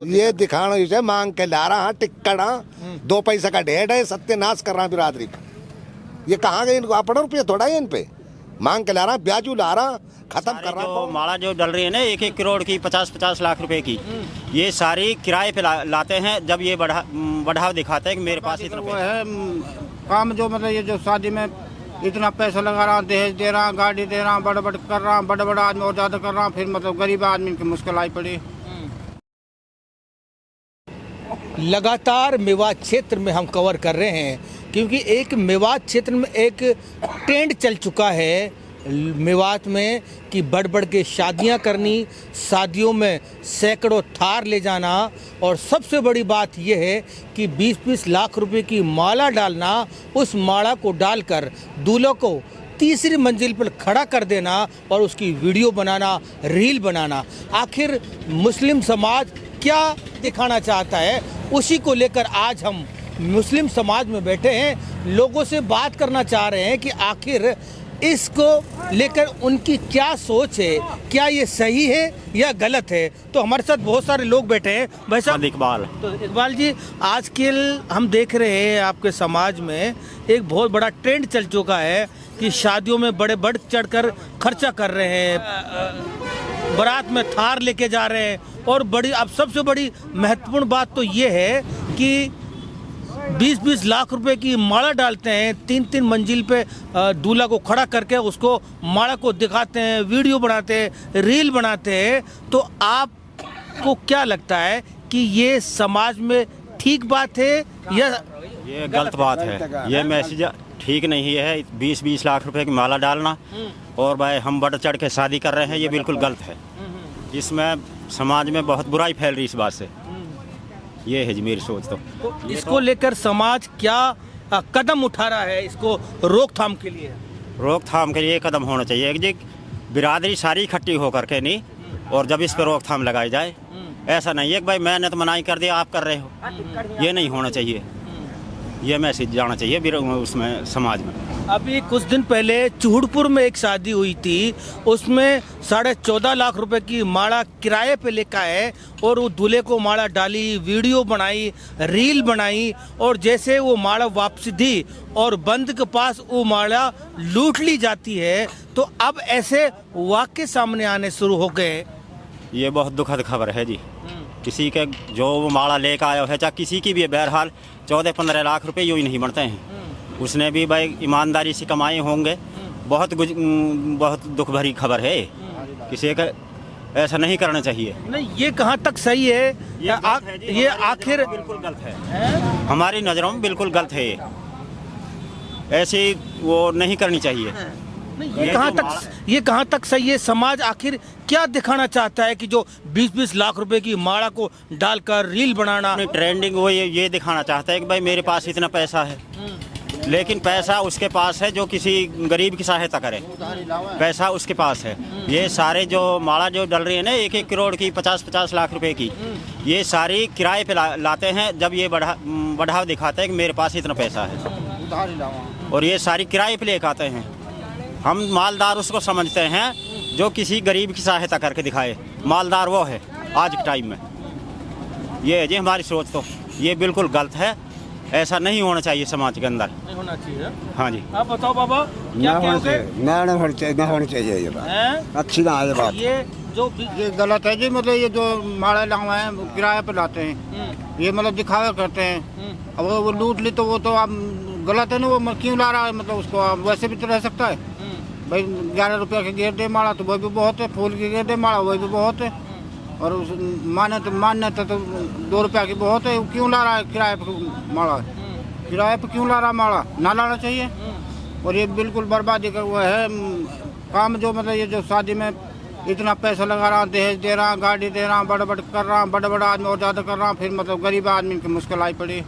ये दिखाना इसे मांग के ला रहा टिक्कड़ा 2 पैसे का ढेर है, सत्यानाश कर रहा बिरादरी का। ये कहाँ गए? इनको अपना रुपये थोड़ा है इन पे, मांग के ला रहा, ब्याजू ला रहा, खत्म कर रहा। जो माला जो डल रही है ना 1-1 करोड़ की, 50-50 लाख रुपए की, ये सारी किराए पे लाते हैं। जब ये बढ़ाव दिखाते हैं कि मेरे पास इतना वो है काम जो मतलब ये जो शादी में इतना पैसा लगा रहा, दहेज दे रहा, गाड़ी दे रहा, बड़ कर रहा, बड़ा आदमी और ज्यादा कर रहा, फिर मतलब गरीब आदमी की मुश्किल आई पड़ी। लगातार मेवात क्षेत्र में हम कवर कर रहे हैं क्योंकि एक मेवात क्षेत्र में एक ट्रेंड चल चुका है मेवात में कि बढ़ बढ़ के शादियां करनी, शादियों में सैकड़ों थार ले जाना, और सबसे बड़ी बात यह है कि 20-20 लाख रुपए की माला डालना, उस माला को डालकर दूल्हे को तीसरी मंजिल पर खड़ा कर देना और उसकी वीडियो बनाना, रील बनाना। आखिर मुस्लिम समाज क्या दिखाना चाहता है, उसी को लेकर आज हम मुस्लिम समाज में बैठे हैं, लोगों से बात करना चाह रहे हैं कि आखिर इसको लेकर उनकी क्या सोच है, क्या ये सही है या गलत है। तो हमारे साथ बहुत सारे लोग बैठे हैं। भाई साहब इकबाल, तो इकबाल जी, आजकल हम देख रहे हैं आपके समाज में एक बहुत बड़ा ट्रेंड चल चुका है कि शादियों में बड़े बढ़ चढ़कर खर्चा कर रहे हैं, बारात में थार लेके जा रहे हैं, और बड़ी अब सबसे बड़ी महत्वपूर्ण बात तो ये है कि 20-20 लाख रुपए की माला डालते हैं, 3-3 मंजिल पे दूल्हा को खड़ा करके उसको माला को दिखाते हैं, वीडियो बनाते हैं, रील बनाते हैं। तो आपको क्या लगता है कि ये समाज में ठीक बात है या ये गलत बात है? ये मैसेज ठीक नहीं है। 20-20 लाख रुपए की माला डालना और भाई हम बढ़ चढ़ के शादी कर रहे हैं, ये बिल्कुल गलत है। इसमें समाज में बहुत बुराई फैल रही है इस बात से। ये है जी मेरी सोच। तो इसको लेकर समाज क्या कदम उठा रहा है इसको रोकथाम के लिए? रोकथाम के लिए कदम होना चाहिए कि जी बिरादरी सारी इकट्ठी होकर के नहीं, और जब इस पर रोकथाम लगाई जाए। ऐसा नहीं है कि भाई मैंने तो मनाही कर दिया, आप कर रहे हो, ये नहीं होना चाहिए। ये मैसेज जाना चाहिए उसमें समाज में। अभी कुछ दिन पहले चूहड़पुर में एक शादी हुई थी, उसमें 14.5 लाख रुपए की माला किराए पे लेकर आए और वो दूल्हे को माला डाली, वीडियो बनाई, रील बनाई, और जैसे वो माला वापसी दी और बंद के पास वो माला लूट ली जाती है। तो अब ऐसे वाक़े सामने आने शुरू हो गए। ये बहुत दुखद खबर है जी। किसी के जो वो माला लेकर आया है, चाहे किसी की भी है, बहरहाल 14-15 लाख रुपए यूँ ही नहीं बढ़ते हैं। उसने भी भाई ईमानदारी से कमाए होंगे। बहुत दुख भरी खबर है। किसी का ऐसा नहीं करना चाहिए। नहीं, ये कहाँ तक सही है? ये आखिर बिल्कुल गलत है। हमारी नज़रों में बिल्कुल गलत है। ऐसी वो नहीं करनी चाहिए। नहीं, ये कहाँ तक सही है? समाज आखिर क्या दिखाना चाहता है कि जो 20-20 लाख रुपए की माला को डालकर रील बनाना, ट्रेंडिंग वो ये दिखाना चाहता है कि भाई मेरे पास इतना पैसा है। लेकिन पैसा उसके पास है जो किसी गरीब की सहायता करे, पैसा उसके पास है। ये सारे जो माला जो डल रही है ना 1-1 करोड़ की, 50-50 लाख रुपए की, ये सारी किराए पे लाते हैं। जब ये बढ़ाव दिखाते हैं कि मेरे पास इतना पैसा है, और ये सारी किराए पे लेकर आते हैं। हम मालदार उसको समझते हैं जो किसी गरीब की सहायता करके दिखाए, मालदार वो है आज के टाइम में। ये है जी हमारी सोच। तो ये बिल्कुल गलत है, ऐसा नहीं होना चाहिए समाज के अंदर। नहीं होना चाहिए। हाँ जी, आप बताओ बाबा, क्या कहोगे? ना होनी चाहिए ये बात, अच्छी ना है बात। ये गलत है जी। मतलब ये जो माला लगवाए हैं किराए पे लाते हैं, ये मतलब दिखावे करते हैं। अब वो लूट ली तो वो तो आप गलत है ना। वो क्यों ला रहा है? मतलब उसको वैसे भी तो रह सकता है भाई। 11 रुपया के घेर दे माला तो वही भी बहुत है, फूल की घेर दे माला वही भी बहुत है, और उस मान्य तो 2 रुपया की बहुत है। क्यों ला रहा है किराए पे माला? किराए पे क्यों ला रहा है माला? ना लाना चाहिए। और ये बिल्कुल बर्बादी का वो है काम जो मतलब ये जो शादी में इतना पैसा लगा रहा, दहेज दे रहा, गाड़ी दे रहा, बड़ कर रहा, बड़ा आदमी और ज़्यादा कर रहा, फिर मतलब गरीब आदमी की मुश्किल आई पड़ी।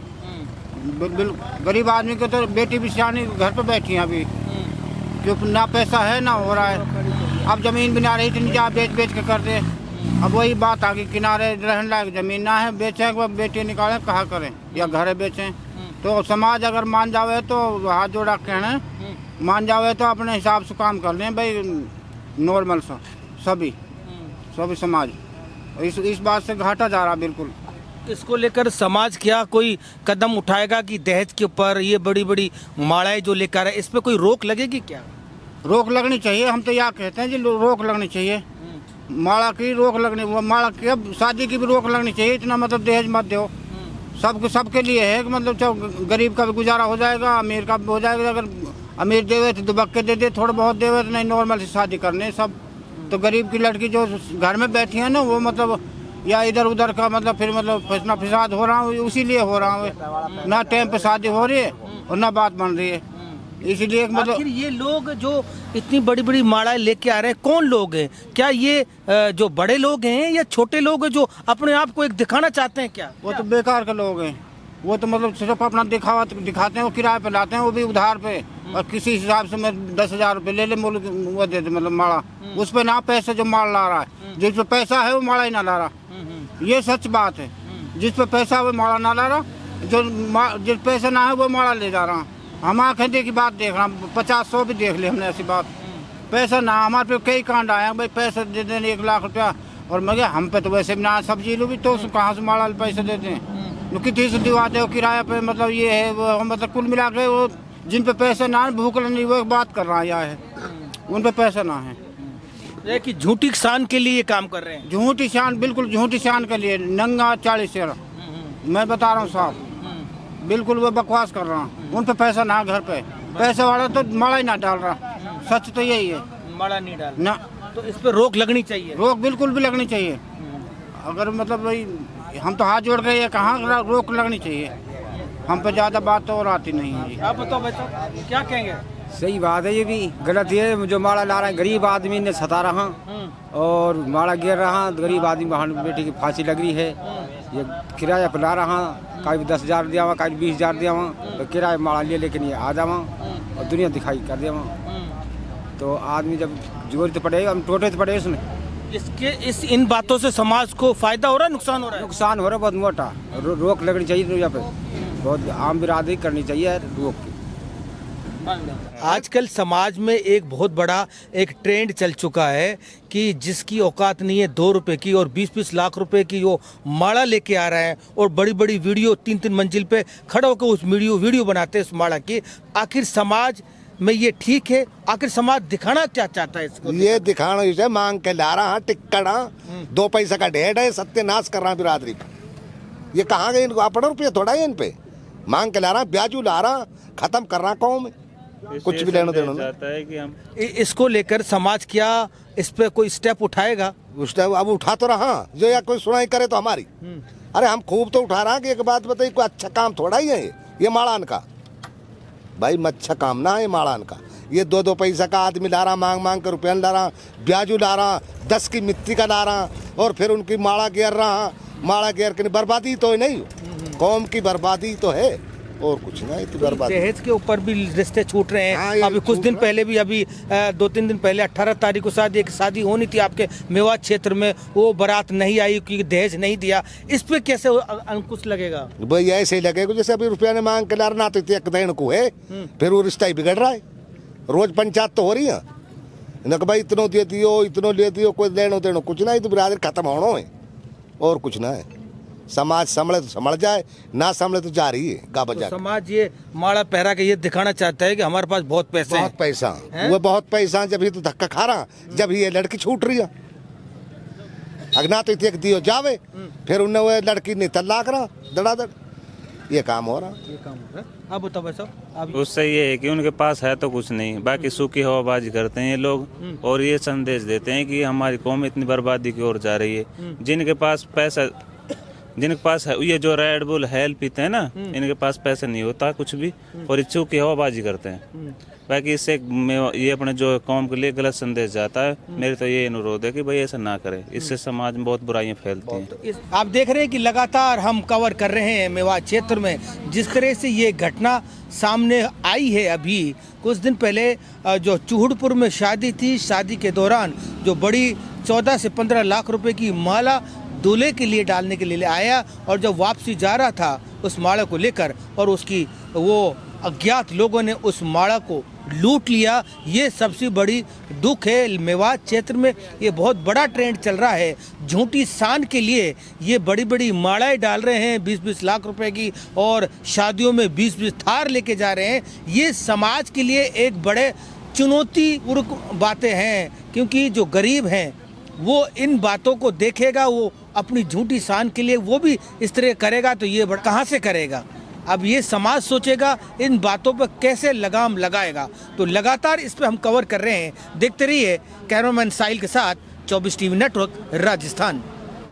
गरीब आदमी के तो बेटी भी सियानी घर पे बैठी है अभी, क्योंकि ना पैसा है ना हो रहा है। अब ज़मीन भी ना रही थी, जा बेच के कर दे। अब वही बात आ गई, किनारे रहने लायक ज़मीन ना है, बेचें कि बेटी निकालें, कहाँ करें, या घर बेचें। तो समाज अगर मान जावे तो हाथ जोड़ा कहना, मान जावे तो अपने हिसाब से काम कर लें भाई, नॉर्मल सा सभी समाज। इस बात से घाटा जा रहा बिल्कुल। इसको लेकर समाज क्या कोई कदम उठाएगा कि दहेज के ऊपर ये बड़ी बड़ी मालाएं जो लेकर है इस पे कोई रोक लगेगी क्या? रोक लगनी चाहिए, हम तो यह कहते हैं जी रोक लगनी चाहिए। माला की रोक लगनी, वो माला की अब शादी की भी रोक लगनी चाहिए। इतना मतलब दहेज मत दो, सबके लिए है कि मतलब चलो गरीब का भी गुजारा हो जाएगा, अमीर का भी हो जाएगा। अगर अमीर देवे तो दुबक्के दे दे, थोड़ा बहुत देवे तो नहीं, नॉर्मल से शादी करने सब। तो गरीब की लड़की जो घर में बैठी है ना, वो मतलब या इधर उधर का मतलब फिर मतलब फैसला फिसाद हो रहा हूँ, उसी लिए हो रहा हूँ। ना टाइम पे शादी हो रही है और ना बात बन रही है, इसीलिए मतलब। आखिर ये लोग जो इतनी बड़ी बड़ी मालाएं लेके आ रहे हैं कौन लोग हैं? क्या ये जो बड़े लोग हैं या छोटे लोग हैं जो अपने आप को एक दिखाना चाहते हैं क्या? वो तो बेकार के लोग हैं, वो तो मतलब सिर्फ अपना दिखावा दिखाते हैं। वो किराए पे लाते हैं, वो भी उधार पे, और किसी हिसाब से मैं 10,000 रुपये ले मुल्क वो दे दे मतलब माला, उस पे ना पैसे जो माल ला रहा है। जिस पे पैसा है वो माला ही ना ला रहा, ये सच बात है। जिस पे पैसा है वो माला ना ला रहा, जिस पैसे ना है वो माला ले जा रहा। हम आँखें देखी बात देख रहा, 50-100 भी देख ली हमने ऐसी बात। पैसा ना, हमारे पे कई कांड आए भाई, पैसे दे देने 1 लाख रुपया, और मैं हम पे तो वैसे भी ना सब्जी लो भी, तो कहाँ से माला पैसे देते हैं? कितनी से दिवाते हो किराए पे, मतलब ये है वो, मतलब कुल मिला के वो जिन पे पैसे ना है, भूख नहीं, वो बात कर रहा है, उन पे पैसा ना है। कि झूठी शान के लिए काम कर रहे हैं। झूठी शान, बिल्कुल झूठी शान के लिए नंगा 40 शेर, मैं बता रहा हूँ साहब, बिल्कुल वो बकवास कर रहा हूँ। उन पे पैसा ना, घर पे पैसे वाला तो माला ही ना डाल रहा, सच तो यही है, माला नहीं डाल ना। तो इस पे रोक लगनी चाहिए, रोक बिल्कुल भी लगनी चाहिए। अगर मतलब भाई हम तो हाथ जोड़ गए, कहाँ रोक लगनी चाहिए, हम पे ज़्यादा बात तो और आती नहीं है जी। आप बताओ बच्चों क्या कहेंगे? सही बात है, ये भी गलत है। जो माला ला रहा है गरीब आदमी ने सता रहा, और माला गिर रहा, गरीब आदमी बहन बेटी की फांसी लग रही है। ये किराया पर ला रहा, कभी 10,000 दिया हुआ, कभी 20,000 दिया हुआ, तो किराया माला लिए, लेकिन ये आ जावा और दुनिया दिखाई कर दिया। तो आदमी जब जोर तो पड़ेगा, हम टोटे तो पड़े उसमें। इन बातों से समाज को फायदा हो रहा है, नुकसान हो रहा है? नुकसान हो रहा है बहुत मोटा। रोक लगनी चाहिए, यहाँ पे बहुत आम बिरादरी करनी चाहिए रोक की। आजकल समाज में एक बहुत बड़ा एक ट्रेंड चल चुका है कि जिसकी औकात नहीं है 2 रुपए की और 20-20 लाख रुपए की वो माला लेके आ रहा है, और बड़ी बड़ी वीडियो 3-3 मंजिल पे खड़ा होकर उस वीडियो बनाते हैं उस माला की। आखिर समाज में ये ठीक है? आखिर समाज दिखाना क्या चाहता है इसको? ये दिखाना इसे मांग के ला रहा टिक्कड़ा, 2 पैसा का ढेर है, सत्यानाश कर रहा बिरादरी का। ये कहाँ गए? इनको अपना रुपया थोड़ा है इन पे, मांग के ला रहा, ब्याजू ला रहा, खत्म कर रहा कौम में, कुछ भी लेना देना चाहता है कि हम इसको लेकर समाज क्या इस पे कोई स्टेप उठाएगा? उस टाइम अब उठा तो रहा, जो या कोई सुनाई करे तो हमारी। अरे हम खूब तो उठा रहा कि एक बात बताइए, कोई अच्छा काम थोड़ा ही है ये माड़ान का, भाई अच्छा काम ना है ये माड़ान का। ये 2-2 पैसा का आदमी ला रहा, मांग कर रुपया ला रहा, ब्याजू ला रहा, 10 की मिट्टी का ला रहा, और फिर उनकी माड़ा घेर रहा। माड़ा घेर के बर्बादी तो नहीं, कौम की बर्बादी तो है, और कुछ नहीं तो बर्बादी। दहेज के ऊपर भी रिश्ते छूट रहे हैं। हाँ, ये अभी कुछ छूट दिन रहा। पहले भी, अभी 2-3 दिन पहले 18 तारीख को शायद एक शादी होनी थी आपके मेवात क्षेत्र में, वो बारात नहीं आई क्योंकि दहेज नहीं दिया। इस पे कैसे अंकुश लगेगा? भाई ऐसे ही लगेगा जैसे अभी रुपया ने मांग के ला रहा, तो एक देन को है, फिर वो रिश्ता ही बिगड़ रहा है। रोज पंचायत तो हो रही है न कि भाई इतनो दे दियो, इतनो ले दियो, कोई लेनो देनो कुछ नहीं, तो बिरादरी खत्म होना है और कुछ ना है। समाज संभले तो संभल जाए, ना संभले तो जा रही है गा बजा। तो समाज ये माला पहरा के ये दिखाना चाहता है कि हमारे पास बहुत पैसे बहुत हैं। पैसा, वो बहुत पैसा, जब ही तो धक्का खा रहा, जब ही ये लड़की छूट रही है। अगना तो इतने दियो जावे, फिर उन्हें वो लड़की ने तलाक रहा धड़ाधड़, ये काम हो रहा। ये काम हो रहा है। आप बताओ भाई साहब, आप उससे ये है कि उनके पास है तो कुछ नहीं, बाकी सूखी हवाबाजी करते हैं ये लोग, और ये संदेश देते हैं कि हमारी कौम इतनी बर्बादी की ओर जा रही है। जिनके पास पैसा, जिनके पास है, ये जो रेड बुल हेल पीते हैं ना, इनके पास पैसा नहीं होता कुछ भी, और इच्छुक की हवाबाजी करते हैं। बाकी इससे ये अपने जो कौम के लिए गलत संदेश जाता है। मेरे तो ये अनुरोध है कि भाई ऐसा ना करें, इससे समाज में बहुत बुराइयां फैलती हैं। आप देख रहे हैं कि लगातार हम कवर कर रहे हैं मेवात क्षेत्र में जिस तरह से ये घटना सामने आई है। अभी कुछ दिन पहले जो चूहड़पुर में शादी थी, शादी के दौरान जो बड़ी 14 से 15 लाख रुपए की माला दूल्हे के लिए डालने के लिए आया, और जब वापसी जा रहा था उस माला को लेकर, और उसकी वो अज्ञात लोगों ने उस माला को लूट लिया, ये सबसे बड़ी दुख है। मेवात क्षेत्र में ये बहुत बड़ा ट्रेंड चल रहा है। झूठी शान के लिए ये बड़ी बड़ी मालाएं डाल रहे हैं 20-20 लाख रुपए की, और शादियों में 20-20 थार लेके जा रहे हैं। ये समाज के लिए एक बड़े चुनौतीपूर्ण बातें हैं, क्योंकि जो गरीब हैं वो इन बातों को देखेगा, वो अपनी झूठी शान के लिए वो भी इस तरह करेगा, तो ये कहाँ से करेगा। अब ये समाज सोचेगा, इन बातों पर कैसे लगाम लगाएगा। तो लगातार इस पर हम कवर कर रहे हैं। देखते रहिए कैमरामैन साहिल के साथ 24 टीवी नेटवर्क राजस्थान।